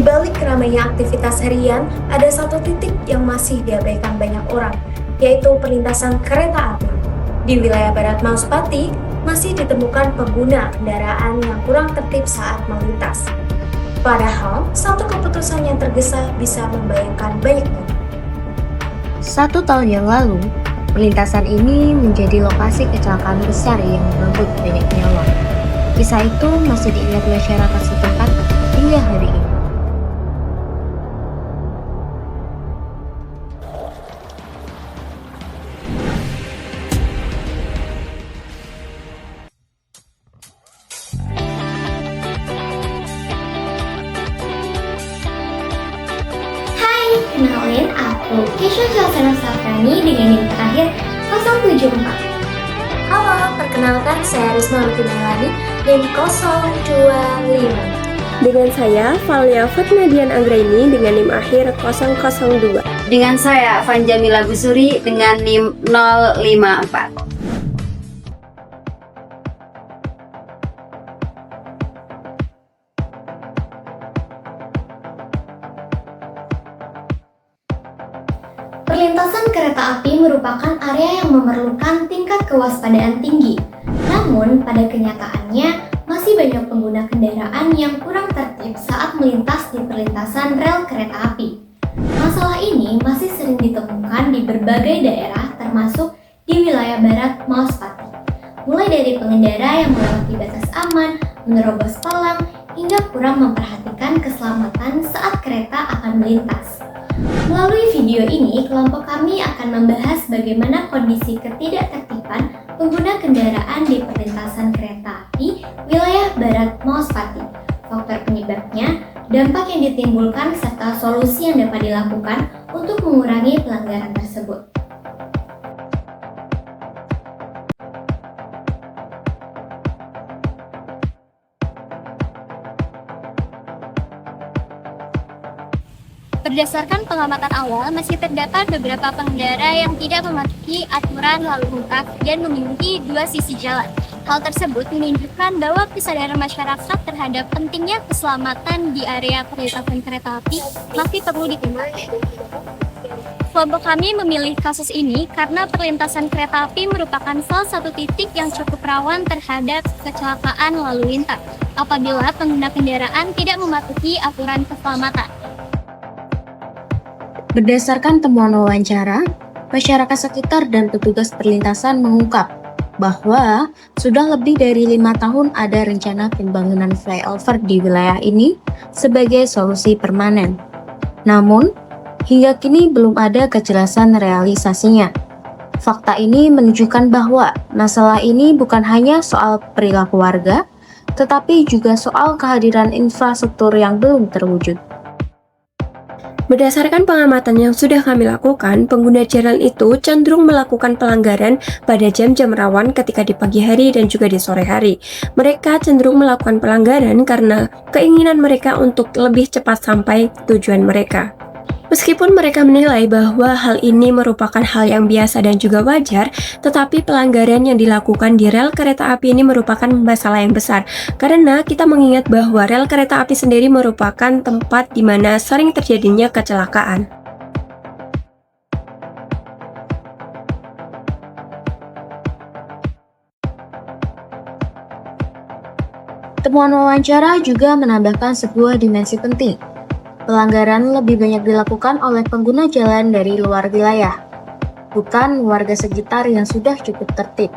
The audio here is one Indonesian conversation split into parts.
balik keramaian aktivitas harian, ada satu titik yang masih diabaikan banyak orang, yaitu perlintasan kereta api. Di wilayah Barat Mauspati, masih ditemukan pengguna kendaraan yang kurang tertib saat melintas. Padahal, satu keputusan yang tergesa bisa membayangkan banyak orang. 1 tahun yang lalu, perlintasan ini menjadi lokasi kecelakaan besar yang merenggut banyak nyawa. Kisah itu masih diingat masyarakat setempat hingga hari ini. Kenalin, aku Keisha Jalsana Safrani dengan NIM terakhir 074. Halo, perkenalkan saya Risma Lutfi-Melani NIM 025. Dengan saya, Valia Fatnadian Anggraini dengan NIM akhir 002. Dengan saya, Vanjamila Busuri dengan NIM 054. Perlintasan kereta api merupakan area yang memerlukan tingkat kewaspadaan tinggi. Namun, pada kenyataannya, masih banyak pengguna kendaraan yang kurang tertib saat melintas di perlintasan rel kereta api. Masalah ini masih sering ditemukan di berbagai daerah termasuk di wilayah Barat Mauspati. Mulai dari pengendara yang melewati batas aman, menerobos palang, hingga kurang memperhatikan keselamatan saat kereta akan melintas. Melalui video ini, kelompok kami akan membahas bagaimana kondisi ketidaktertiban pengguna kendaraan di perlintasan kereta api wilayah Barat Mauspati, faktor penyebabnya, dampak yang ditimbulkan, serta solusi yang dapat dilakukan untuk mengurangi pelanggaran tersebut. Berdasarkan pengamatan awal, masih terdapat beberapa pengendara yang tidak mematuhi aturan lalu lintas dan memiliki dua sisi jalan. Hal tersebut menunjukkan bahwa kesadaran masyarakat terhadap pentingnya keselamatan di area perlintasan kereta api masih perlu ditingkatkan. Kelompok kami memilih kasus ini karena perlintasan kereta api merupakan salah satu titik yang cukup rawan terhadap kecelakaan lalu lintas apabila pengguna kendaraan tidak mematuhi aturan keselamatan. Berdasarkan temuan wawancara, masyarakat sekitar dan petugas perlintasan mengungkap bahwa sudah lebih dari 5 tahun ada rencana pembangunan flyover di wilayah ini sebagai solusi permanen. Namun, hingga kini belum ada kejelasan realisasinya. Fakta ini menunjukkan bahwa masalah ini bukan hanya soal perilaku warga, tetapi juga soal kehadiran infrastruktur yang belum terwujud. Berdasarkan pengamatan yang sudah kami lakukan, pengguna jalan itu cenderung melakukan pelanggaran pada jam-jam rawan ketika di pagi hari dan juga di sore hari. Mereka cenderung melakukan pelanggaran karena keinginan mereka untuk lebih cepat sampai tujuan mereka. Meskipun mereka menilai bahwa hal ini merupakan hal yang biasa dan juga wajar, tetapi pelanggaran yang dilakukan di rel kereta api ini merupakan masalah yang besar, karena kita mengingat bahwa rel kereta api sendiri merupakan tempat di mana sering terjadinya kecelakaan. Temuan wawancara juga menambahkan sebuah dimensi penting. Pelanggaran lebih banyak dilakukan oleh pengguna jalan dari luar wilayah, bukan warga sekitar yang sudah cukup tertib.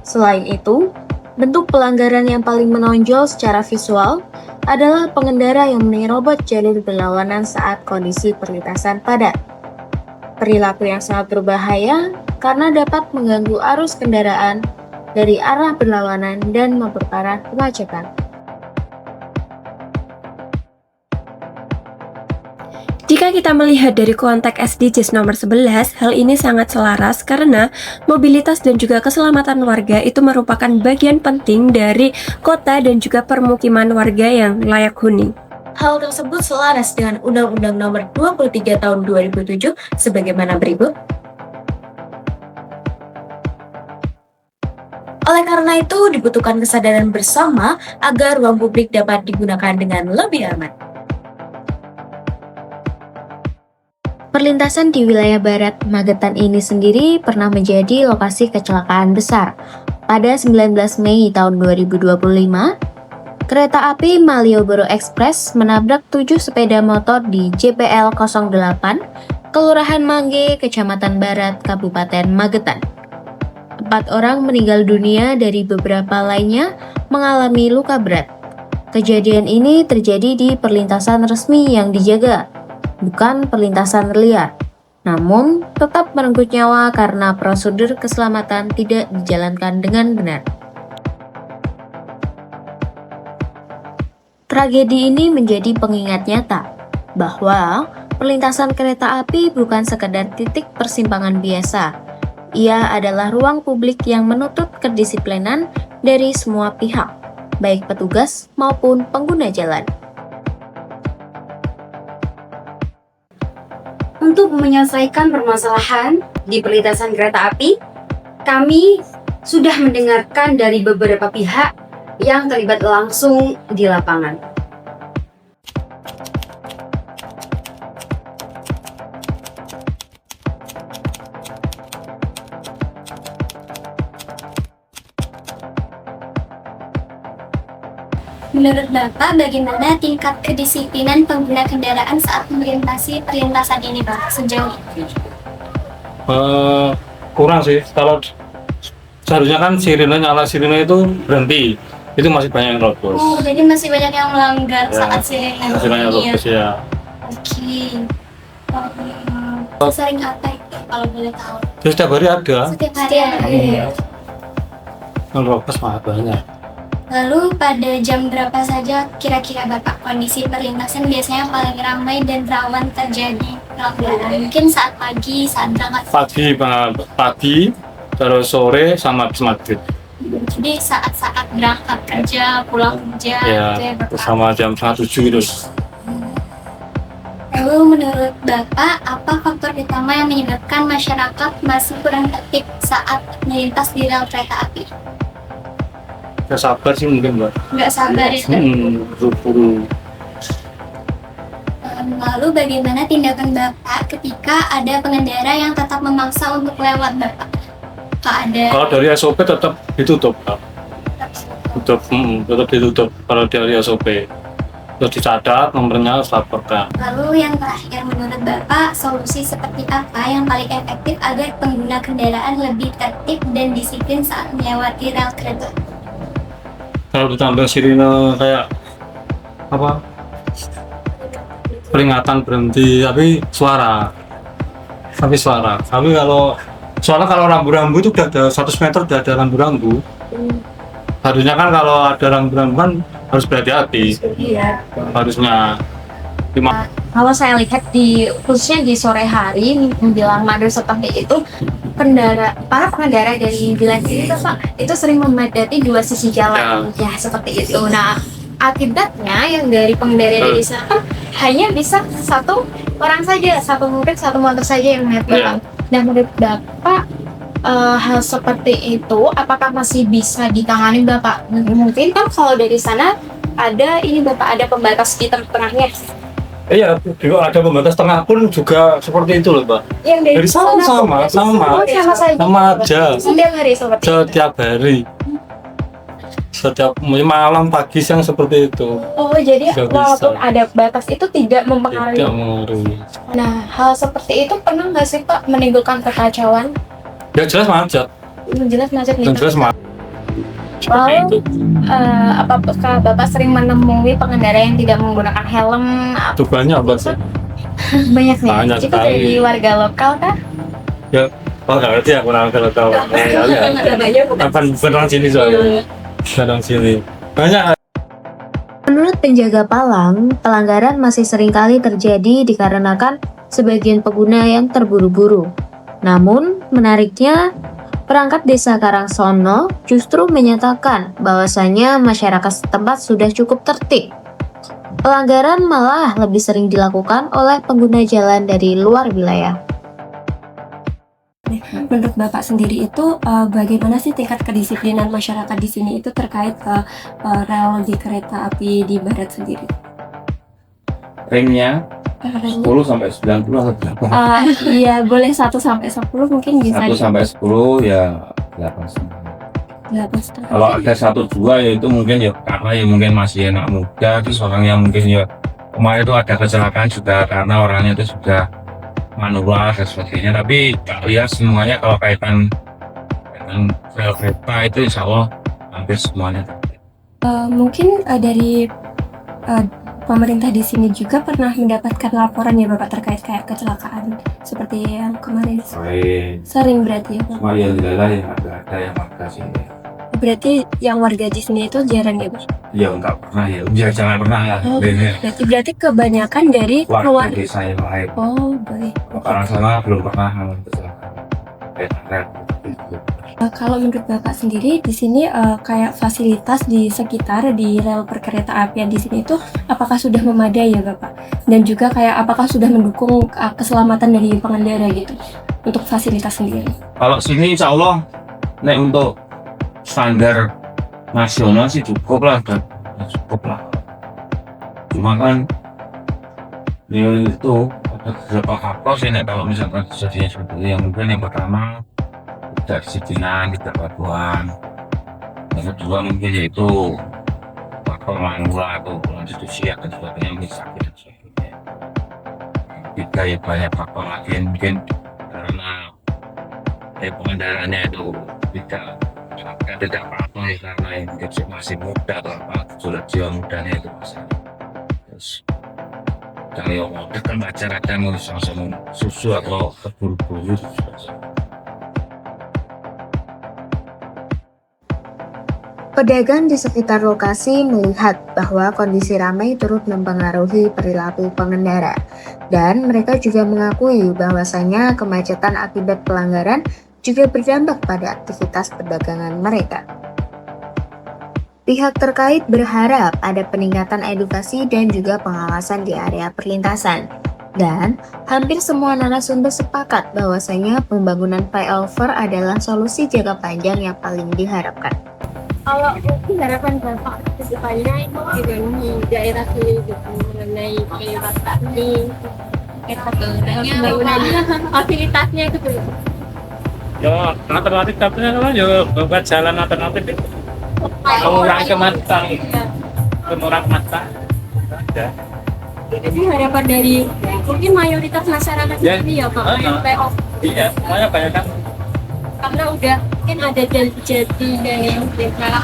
Selain itu, bentuk pelanggaran yang paling menonjol secara visual adalah pengendara yang menerobos jalur berlawanan saat kondisi perlintasan padat. Perilaku yang sangat berbahaya karena dapat mengganggu arus kendaraan dari arah berlawanan dan memperparah kemacetan. Jika kita melihat dari konteks SDGs nomor 11, hal ini sangat selaras karena mobilitas dan juga keselamatan warga itu merupakan bagian penting dari kota dan juga permukiman warga yang layak huni. Hal tersebut selaras dengan Undang-Undang Nomor 23 Tahun 2007 sebagaimana berikut. Oleh karena itu, dibutuhkan kesadaran bersama agar ruang publik dapat digunakan dengan lebih aman. Perlintasan di wilayah barat Magetan ini sendiri pernah menjadi lokasi kecelakaan besar. Pada 19 Mei tahun 2025, kereta api Malioboro Express menabrak 7 sepeda motor di JPL 08, Kelurahan Mangge, Kecamatan Barat, Kabupaten Magetan. 4 orang meninggal dunia dari beberapa lainnya mengalami luka berat. Kejadian ini terjadi di perlintasan resmi yang dijaga, bukan perlintasan liar. Namun, tetap merenggut nyawa karena prosedur keselamatan tidak dijalankan dengan benar. Tragedi ini menjadi pengingat nyata bahwa perlintasan kereta api bukan sekedar titik persimpangan biasa. Ia adalah ruang publik yang menuntut kedisiplinan dari semua pihak, baik petugas maupun pengguna jalan. Untuk menyelesaikan permasalahan di perlintasan kereta api, kami sudah mendengarkan dari beberapa pihak yang terlibat langsung di lapangan. Menurut Bapak, bagaimana tingkat kedisiplinan pengguna kendaraan saat melintasi perlintasan ini, Pak, sejauh ini? Kurang sih. Kalau seharusnya kan nyala sirine itu berhenti, itu masih banyak yang terobos. Oh, jadi masih banyak yang melanggar Ya, saat sirene. masih banyak yang terobos ya. Oke. Sering apa itu, kalau boleh tahu? Terus setiap hari ada, Setiap hari. yang terobos mah banyak. Lalu pada jam berapa saja kira-kira Bapak kondisi perlintasan biasanya paling ramai dan rawan terjadi pelanggaran? Mungkin saat pagi, saat berangkat. Pagi, terus sore sama habis maghrib. Jadi saat-saat berangkat kerja, pulang kerja, Ya, gitu ya Bapak. sama jam 6:30 gitu. Lalu menurut Bapak, apa faktor utama yang menyebabkan masyarakat masih kurang tertib saat melintas di rel kereta api? Ya sabar sih mungkin Mbak. Nggak sabar itu. Buru-buru. Lalu bagaimana tindakan Bapak ketika ada pengendara yang tetap memaksa untuk lewat Bapak? Pak, ada Kalau dari SOP tetap ditutup, Pak. Tetap ditutup kalau dari SOP. Terus dicatat nomornya, harus laporkan. Lalu yang terakhir, menurut Bapak, solusi seperti apa yang paling efektif agar pengguna kendaraan lebih tertib dan disiplin saat melewati rel kereta? Kalau ditambah sirine kayak apa? Peringatan berhenti, tapi suara. Tapi kalau rambu-rambu itu udah ada 100 meter udah ada rambu-rambu. Harusnya kan kalau ada rambu-rambu kan harus berhati-hati. Iya. Harusnya. Kalau saya lihat khususnya di sore hari menjelang maghrib seperti itu, para pengendara dari wilayah ini tuh, Pak, itu sering memadati dua sisi jalan, ya seperti itu. Nah, akibatnya yang dari pengendara dari sana kan hanya bisa satu orang saja, satu motor saja yang naik belakang. Nah, menurut Bapak, hal seperti itu apakah masih bisa ditangani Bapak? Mungkin kan kalau dari sana ada ada pembatas di tengah-tengahnya. Iya, juga ada pembatas tengah pun juga seperti itu loh, Mbak. Yang dari Sama aja. Setiap hari seperti itu. Setiap hari. Setiap malam, pagi, siang seperti itu. Oh, jadi Nggak walaupun bisa. ada batas itu tidak mempengaruhi. Tidak mengaruhi. Nah, hal seperti itu pernah nggak sih Pak menimbulkan kekacauan? Ya jelas macet. Jelas macet Dan gitu. jelas macet. Seperti Lalu, itu. apakah Bapak sering menemui pengendara yang tidak menggunakan helm? Itu banyak Mbak sih. Banyak nih. Banyak Itu sekali. dari warga lokal kah? Ya, oh nggak ngerti aku kalau tahu. Kapan beneran sini soalnya. Beneran sini. Banyak. Menurut penjaga palang, pelanggaran masih seringkali terjadi dikarenakan sebagian pengguna yang terburu-buru. Namun, menariknya, perangkat desa Karangsono justru menyatakan bahwasannya masyarakat setempat sudah cukup tertib. Pelanggaran malah lebih sering dilakukan oleh pengguna jalan dari luar wilayah. Menurut Bapak sendiri itu bagaimana sih tingkat kedisiplinan masyarakat di sini itu terkait rel di kereta api di barat sendiri? Ringnya Caranya? 10 sampai 90 atau berapa? Iya, boleh 1 sampai 10 mungkin bisa. 1 sampai 10 ya 8,5. 8,5. Kalau ada 1 2 ya itu mungkin ya karena ya mungkin masih anak muda, terus orang yang mungkin ya kemarin itu ada kecelakaan juga karena orangnya itu sudah manual dan sebagainya. Tapi ya semuanya kalau kaitan rel kereta itu insya Allah hampir semuanya. Mungkin dari pemerintah di sini juga pernah mendapatkan laporan ya Bapak terkait kayak kecelakaan seperti yang kemarin. Sering berarti ya Bapak? Cuma ya tidak ya ada yang warga sini. Berarti yang warga di sini itu jarang ya Bapak? Ya enggak pernah ya, jangan pernah ya. Berarti kebanyakan dari warga keluar. desa yang lain. Oh baik. Orang sana belum pernah mengalami kecelakaan. Kalau menurut Bapak sendiri di sini kayak fasilitas di sekitar di rel perkereta apian di sini itu apakah sudah memadai ya Bapak? Dan juga kayak apakah sudah mendukung keselamatan dari pengendara gitu untuk fasilitas sendiri? Kalau sini insya Allah nek untuk standar nasional sih cukup lah, Cuma kan ya itu ada beberapa faktor sih nek kalau misalkan kejadian seperti yang mungkin yang pertama tidak disiplinan, tidak patuhan. Yang kedua mungkin yaitu faktor manual atau institusi akan sebagainya mungkin sakit dan sebagainya. Ketiga ya banyak faktor lagi mungkin karena pengendaraannya itu tidak patuh ya karena yang masih muda atau apa sudah jiwa mudanya itu masih. Terus kalau mau dekat baca kadang langsung susu atau terburu-buru. Pedagang di sekitar lokasi melihat bahwa kondisi ramai turut mempengaruhi perilaku pengendara, dan mereka juga mengakui bahwasanya kemacetan akibat pelanggaran juga berdampak pada aktivitas perdagangan mereka. Pihak terkait berharap ada peningkatan edukasi dan juga pengawasan di area perlintasan. Dan hampir semua narasumber sepakat bahwasanya pembangunan flyover adalah solusi jangka panjang yang paling diharapkan. Kalau mungkin harapan Bapak ke depannya itu gimana di daerah sini gitu mengenai pariwisata ini, pembangunannya, fasilitasnya itu belum. Ya alternatif kan ya buat jalan alternatif itu mengurangi kemacetan, ada. Jadi harapan dari mungkin mayoritas masyarakat ini ya Pak, PO. Iya, semuanya banyak kan. Karena udah mungkin ada janji-janji dari mereka.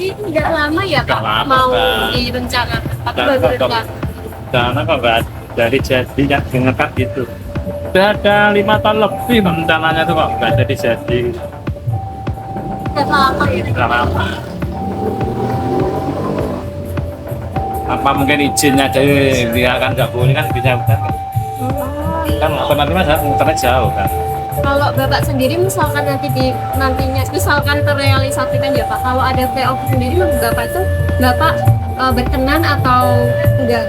Ini tidak lama ya Pak, mau direncanakan, tapi baru Karena kok nggak dari jadinya dengarkan gitu. Udah ada 5 tahun lebih rencananya tuh kok nggak jadi. Tidak lama ya. Tidak lama. Apa mungkin izinnya jadi dia kan nggak boleh kan bisa bukan? Kan otomatis muternya jauh kan. Kalau Bapak sendiri misalkan nantinya misalkan terrealisasikan ya Pak, kalau ada PO sendiri menurut Bapak itu Bapak berkenan atau enggak?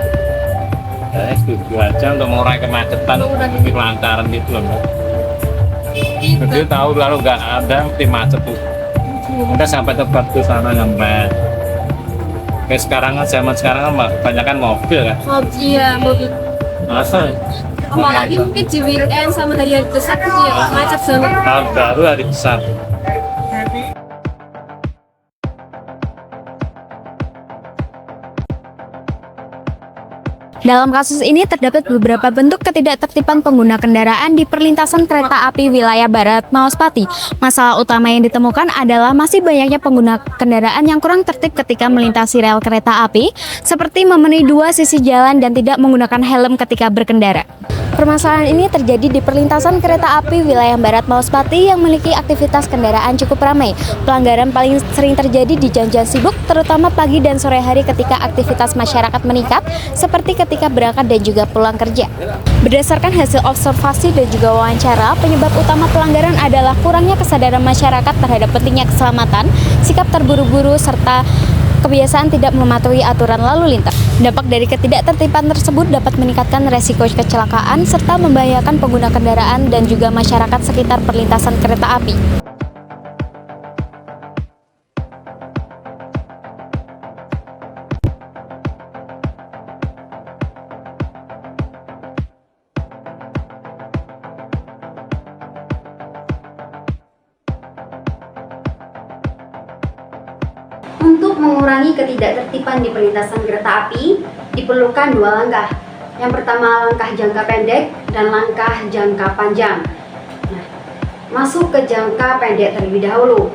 Saya setuju aja untuk mengurangi kemacetan, lebih lancaran gitu loh. Jadi tahu kalau nggak ada mesti macet tuh. Kita sampai tempat tuh sana nyampe. Kayak sekarang kan zaman sekarang kan banyak kan mobil kan. Iya mobil. Masa? Apalagi mungkin di weekend sama hari besar gitu ya Pak, macet banget. Tahun baru hari besar. Dalam kasus ini terdapat beberapa bentuk ketidaktertiban pengguna kendaraan di perlintasan kereta api wilayah Barat Mauspati. Masalah utama yang ditemukan adalah masih banyaknya pengguna kendaraan yang kurang tertib ketika melintasi rel kereta api, seperti memenuhi 2 sisi jalan dan tidak menggunakan helm ketika berkendara. Permasalahan ini terjadi di perlintasan kereta api wilayah Barat Mauspati yang memiliki aktivitas kendaraan cukup ramai. Pelanggaran paling sering terjadi di jam-jam sibuk, terutama pagi dan sore hari ketika aktivitas masyarakat meningkat, seperti ketika berangkat dan juga pulang kerja. Berdasarkan hasil observasi dan juga wawancara, penyebab utama pelanggaran adalah kurangnya kesadaran masyarakat terhadap pentingnya keselamatan, sikap terburu-buru, serta kebiasaan tidak mematuhi aturan lalu lintas. Dampak dari ketidaktertiban tersebut dapat meningkatkan resiko kecelakaan serta membahayakan pengguna kendaraan dan juga masyarakat sekitar perlintasan kereta api. Untuk mengurangi ketidaktertiban di perlintasan kereta api, diperlukan dua langkah. Yang pertama langkah jangka pendek dan langkah jangka panjang. Nah, masuk ke jangka pendek terlebih dahulu.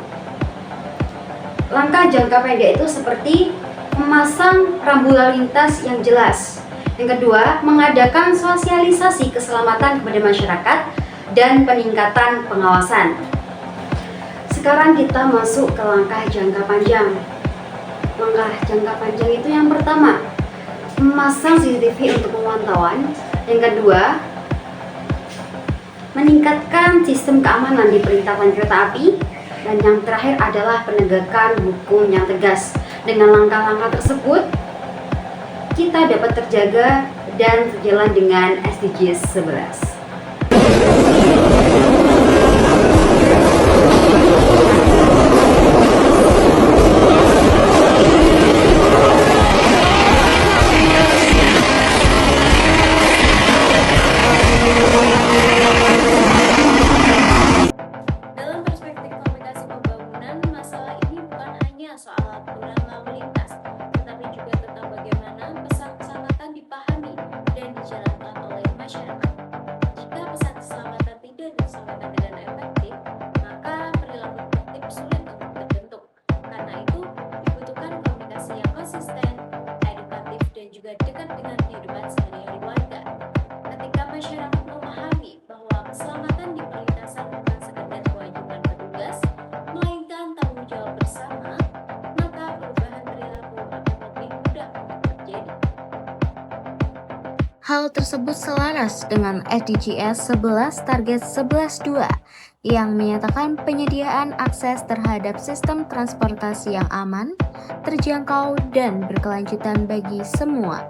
Langkah jangka pendek itu seperti memasang rambu lalu lintas yang jelas. Yang kedua, mengadakan sosialisasi keselamatan kepada masyarakat dan peningkatan pengawasan. Sekarang kita masuk ke langkah jangka panjang. Langkah jangka panjang itu yang pertama, memasang CCTV untuk pemantauan. Yang kedua, meningkatkan sistem keamanan di perlintasan kereta api. Dan yang terakhir adalah penegakan hukum yang tegas. Dengan langkah-langkah tersebut, kita dapat terjaga dan sejalan dengan SDGs 11. Dalam perspektif komunikasi pembangunan, masalah ini bukan hanya soal aturan lalu lintas, tetapi juga tentang bagaimana pesan keselamatan dipahami dan dijalankan oleh masyarakat. Jika pesan keselamatan tidak disampaikan dengan efektif, maka perilaku tertib sulit untuk terbentuk. Karena itu, dibutuhkan komunikasi yang konsisten, edukatif, dan juga dekat dengan kehidupan sehari-hari warga. Ketika masyarakat memahami bahwa keselamatan di perlintasan bukan sekedar kewajiban petugas, melainkan tanggung jawab bersama, maka perubahan perilaku akan lebih mudah untuk terjadi. Hal tersebut selaras dengan SDGs 11 target 11.2 yang menyatakan penyediaan akses terhadap sistem transportasi yang aman, terjangkau, dan berkelanjutan bagi semua.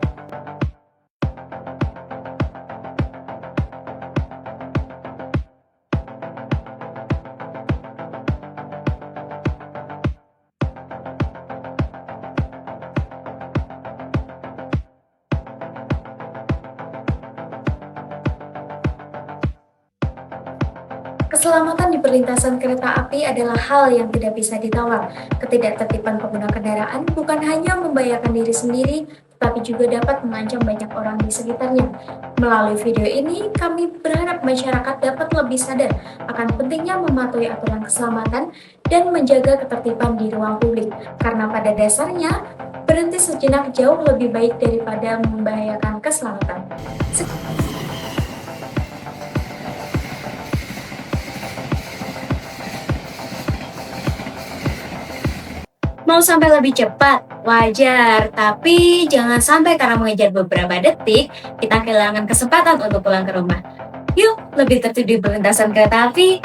Keselamatan di perlintasan kereta api adalah hal yang tidak bisa ditawar. Ketidaktertiban pengguna kendaraan bukan hanya membahayakan diri sendiri, tetapi juga dapat mengancam banyak orang di sekitarnya. Melalui video ini, kami berharap masyarakat dapat lebih sadar akan pentingnya mematuhi aturan keselamatan dan menjaga ketertiban di ruang publik. Karena pada dasarnya, berhenti sejenak jauh lebih baik daripada membahayakan keselamatan. Mau sampai lebih cepat, wajar. Tapi jangan sampai karena mengejar beberapa detik, kita kehilangan kesempatan untuk pulang ke rumah. Yuk, lebih tertib di perlintasan kereta api.